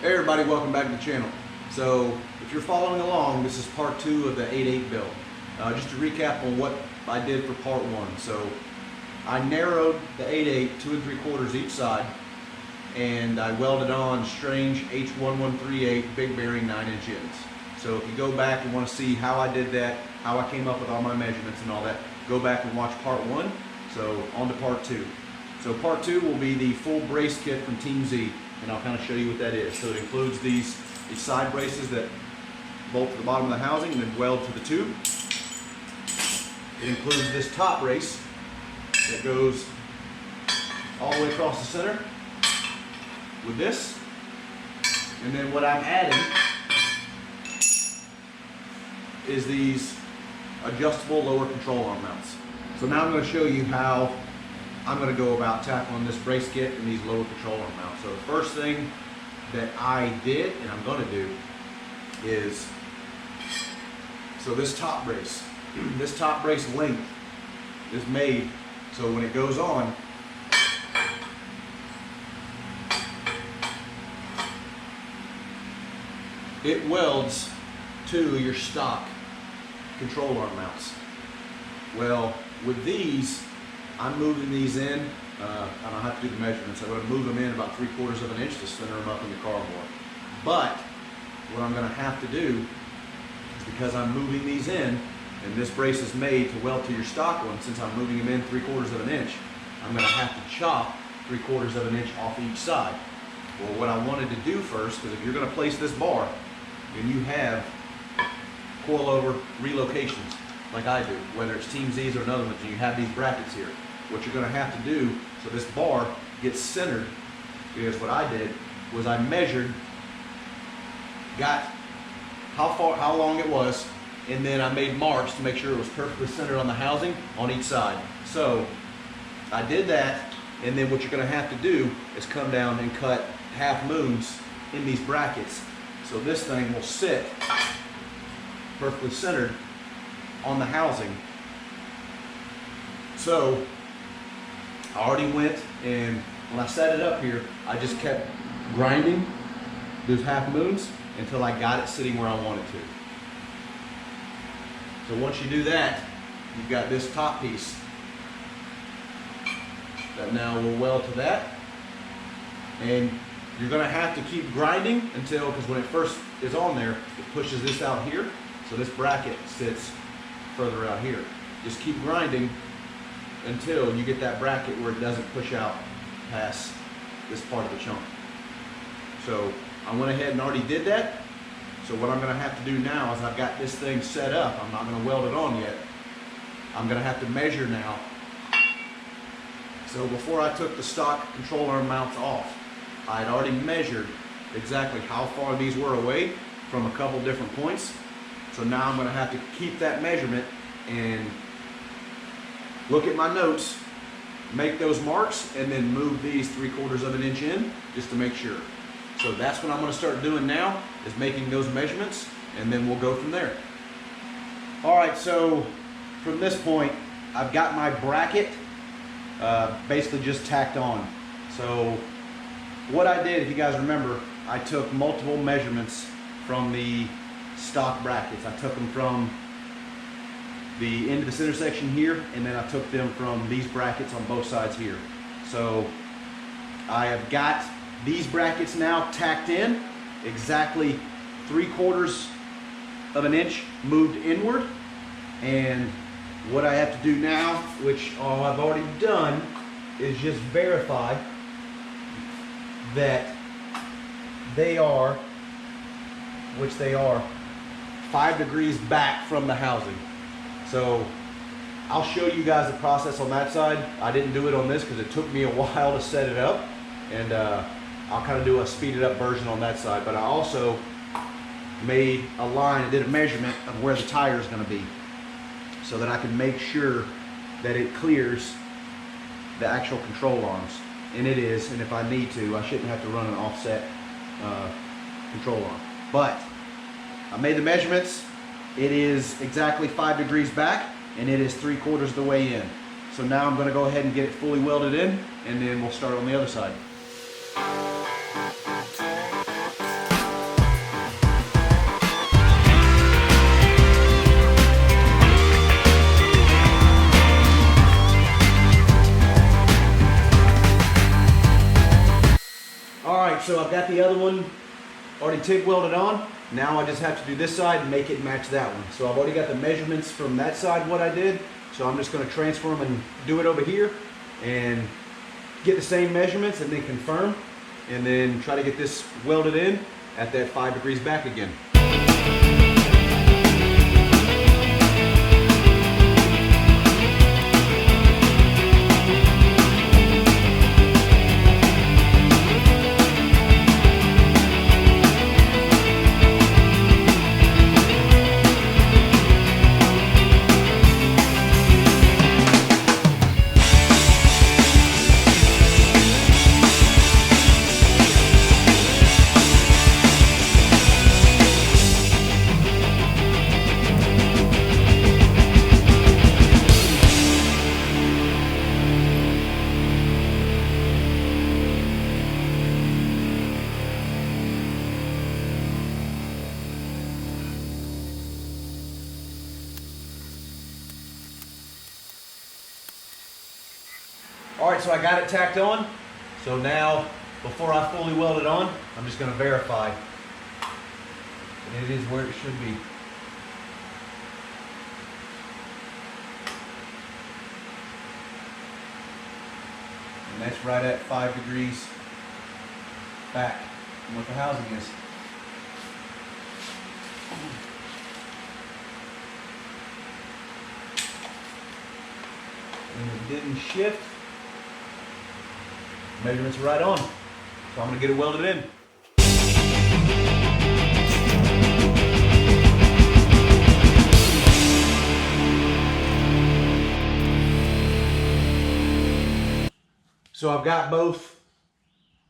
Hey everybody, welcome back to the channel. So if you're following along, this is part 2 of the 8/8 build. Just to recap on what I did for part 1. So I narrowed the 8/8 2 3/4 each side, and I welded on strange H1138 big bearing 9-inch ends. So if you go back and want to see how I did that, how I came up with all my measurements and all that, go back and watch part 1. So on to part 2. So part 2 will be the full brace kit from Team Z, and I'll kind of show you what that is. So it includes these side braces that bolt to the bottom of the housing and then weld to the tube. It includes this top brace that goes all the way across the center with this. And then what I'm adding is these adjustable lower control arm mounts. So now I'm going to show you how I'm going to go about tackling this brace kit and these lower control arm mounts. So the first thing that I did and I'm going to do is, so this top brace length is made so when it goes on, it welds to your stock control arm mounts. Well, with these, I'm moving these in. I don't have to do the measurements. I'm going to move them in about 3/4 of an inch to center them up in the car more. But what I'm going to have to do is, because I'm moving these in, and this brace is made to weld to your stock one, since I'm moving them in 3/4 of an inch, I'm going to have to chop 3/4 of an inch off each side. Well, what I wanted to do first, because if you're going to place this bar, and you have coilover relocations like I do, whether it's Team Z's or another ones, and you have these brackets here, what you're going to have to do so this bar gets centered, because what I did was I measured, got how long it was, and then I made marks to make sure it was perfectly centered on the housing on each side. So I did that, and then what you're going to have to do is come down and cut half moons in these brackets, so this thing will sit perfectly centered on the housing. So I already went, and when I set it up here, I just kept grinding those half moons until I got it sitting where I want it to. So once you do that, you've got this top piece that now will weld to that, and you're going to have to keep grinding until, because when it first is on there, it pushes this out here, so this bracket sits further out here. Just keep grinding until you get that bracket where it doesn't push out past this part of the chunk. So I went ahead and already did that. So what I'm going to have to do now is, I've got this thing set up. I'm not going to weld it on yet. I'm going to have to measure now. So before I took the stock control arm mounts off, I had already measured exactly how far these were away from a couple different points. So now I'm going to have to keep that measurement and look at my notes, make those marks, and then move these 3/4 of an inch in just to make sure. So that's what I'm going to start doing now, is making those measurements, and then we'll go from there. Alright, so from this point, I've got my bracket basically just tacked on. So what I did, if you guys remember, I took multiple measurements from the stock brackets. I took them from the end of this intersection here, and then I took them from these brackets on both sides here. So I have got these brackets now tacked in, exactly 3/4 of an inch moved inward. And what I have to do now, which all I've already done, is just verify that they are, which they are, 5 degrees back from the housing. So I'll show you guys the process on that side. I didn't do it on this because it took me a while to set it up, and I'll kind of do a speeded up version on that side. But I also made a line and did a measurement of where the tire is going to be, so that I can make sure that it clears the actual control arms. And it is, and if I need to, I shouldn't have to run an offset control arm. But I made the measurements. It is exactly 5 degrees back, and it is 3/4 of the way in. So now I'm going to go ahead and get it fully welded in, and then we'll start on the other side. so I've got the other one already TIG welded on. Now I just have to do this side and make it match that one. So I've already got the measurements from that side, what I did. So I'm just going to transfer them and do it over here and get the same measurements and then confirm, and then try to get this welded in at that 5 degrees back again. All right, so I got it tacked on. So now, before I fully weld it on, I'm just going to verify that it is where it should be. And that's right at 5 degrees back from what the housing is. And it didn't shift. Measurements are right on. So I'm going to get it welded in. So I've got both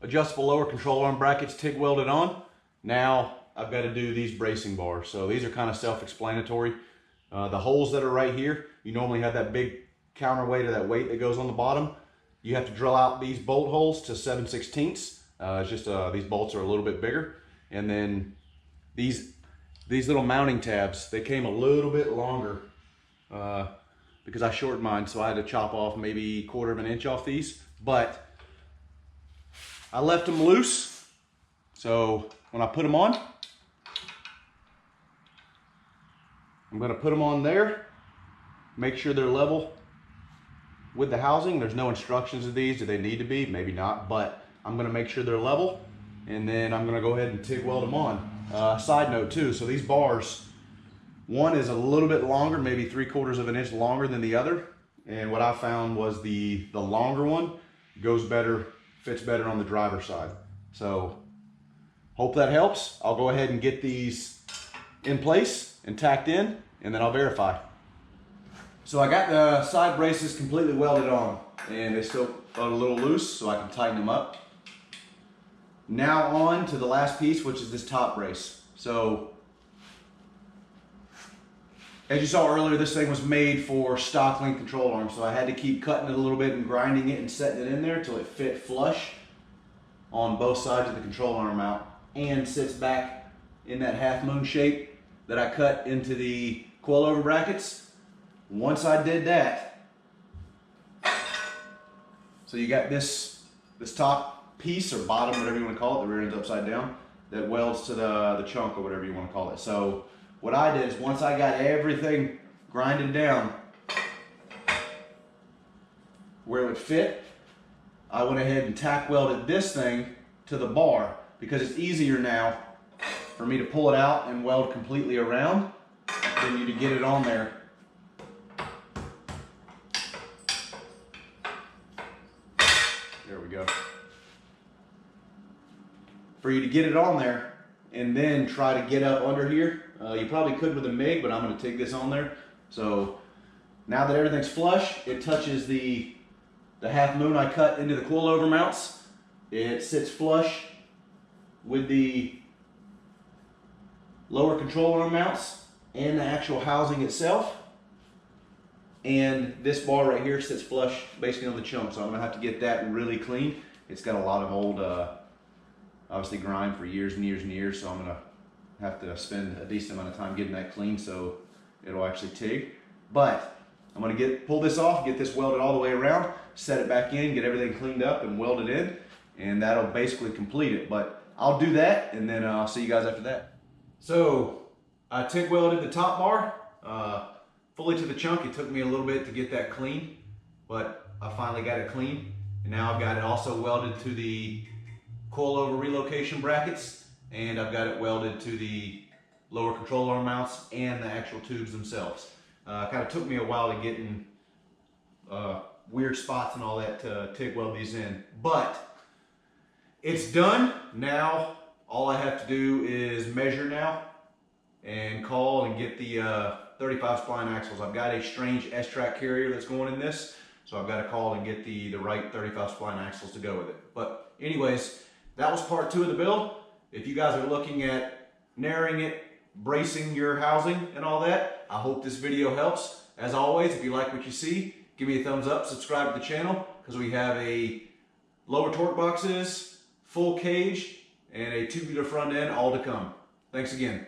adjustable lower control arm brackets TIG welded on. Now I've got to do these bracing bars. So these are kind of self-explanatory. The holes that are right here, you normally have that big counterweight or that weight that goes on the bottom. You have to drill out these bolt holes to 7/16. It's just these bolts are a little bit bigger. And then these little mounting tabs, they came a little bit longer because I shortened mine, so I had to chop off maybe 1/4 of an inch off these. But I left them loose, so when I put them on, I'm going to put them on there, make sure they're level with the housing. There's no instructions of these. Do they need to be? Maybe not, but I'm going to make sure they're level, and then I'm going to go ahead and TIG weld them on. Side note too, so these bars, one is a little bit longer, maybe 3/4 of an inch longer than the other, and what I found was the longer one goes better, fits better on the driver's side. So hope that helps. I'll go ahead and get these in place and tacked in, and then I'll verify. So I got the side braces completely welded on, and they still are a little loose, so I can tighten them up. Now on to the last piece, which is this top brace. So as you saw earlier, this thing was made for stock link control arm, so I had to keep cutting it a little bit and grinding it and setting it in there till it fit flush on both sides of the control arm mount and sits back in that half moon shape that I cut into the coilover brackets. Once I did that, so you got this top piece or bottom, whatever you want to call it, the rear end's upside down, that welds to the chunk or whatever you want to call it. So what I did is once I got everything grinded down where it would fit, I went ahead and tack welded this thing to the bar because it's easier now for me to pull it out and weld completely around than you to get it on there. There we go. For you to get it on there and then try to get up under here, you probably could with a MIG, but I'm going to take this on there. So now that everything's flush, it touches the half moon I cut into the coilover mounts. It sits flush with the lower control arm mounts and the actual housing itself. And this bar right here sits flush basically on the chunk, so I'm going to have to get that really clean. It's got a lot of old, obviously grind for years and years and years, so I'm going to have to spend a decent amount of time getting that clean so it'll actually TIG. But I'm going to pull this off, get this welded all the way around, set it back in, get everything cleaned up and welded in, and that'll basically complete it. But I'll do that, and then I'll see you guys after that. So I TIG welded the top bar fully to the chunk. It took me a little bit to get that clean, but I finally got it clean. And now I've got it also welded to the coilover relocation brackets, and I've got it welded to the lower control arm mounts and the actual tubes themselves. Kind of took me a while to get in weird spots and all that to TIG weld these in, but it's done. Now all I have to do is measure now and call and get the 35 spline axles. I've got a strange S-track carrier that's going in this, so I've got to call and get the right 35 spline axles to go with it. But anyways, that was part 2 of the build. If you guys are looking at narrowing it, bracing your housing and all that, I hope this video helps. As always, if you like what you see, give me a thumbs up, subscribe to the channel, because we have a lower torque boxes, full cage, and a tubular front end all to come. Thanks again.